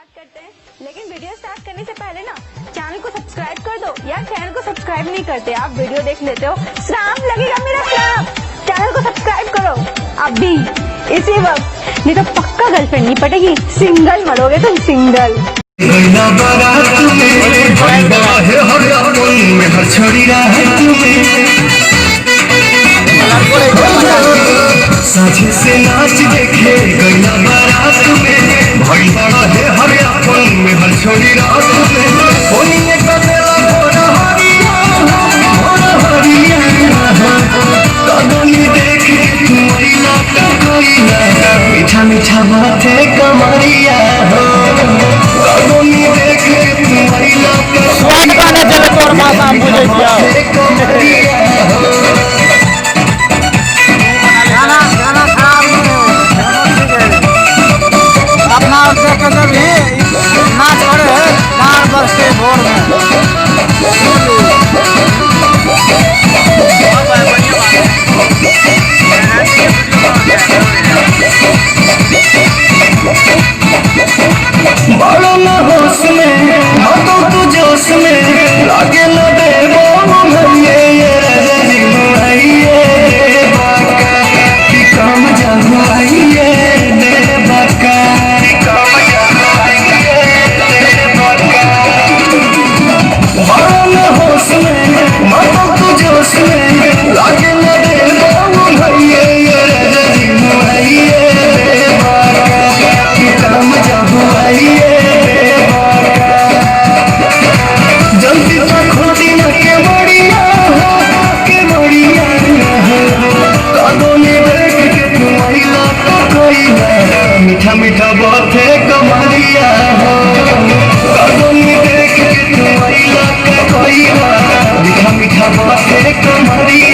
Start करते हैं, लेकिन वीडियो स्टार्ट करने से पहले ना चैनल को सब्सक्राइब कर दो। यार चैनल को सब्सक्राइब नहीं करते, आप वीडियो देख लेते हो, श्राप लगेगा मेरा श्राप। चैनल को सब्सक्राइब करो अभी इसी वक्त, नहीं तो पक्का गर्लफ्रेंड नहीं पटेगी, सिंगल मरोगे तुम सिंगल। साझे से नाच देखे गैला बारात में भाई बड़ा है हर अपन में हर छोड़ी रात में होनी कदेला भोरा हरिया कदनी देख तुम्हारी लाटा कोइला मीठा मीठा बाते कमरिया हो कदनी देख तुम्हारी लाटा स्वाद गाने चले तोर माता बुझे क्या नाच करे 4 वर्ष के भोर में बालों न होश में हाथों तू जोश में लागे न देवो ये बाका कि काम जानू आइए दे बाका काम जानू आइए दे बाका बालों न होश में हाथों तू जोश में लागे न देवो ये बाका कि काम जानू आइए जल्दी तो खोदी न के बढ़िया कानों में बैठ के तुम्हारी लाता कोई मीठा मीठा बात है कमरिया हो कानों में देख के तुम्हारी लाता कोई मीठा मीठा बात है कमरिया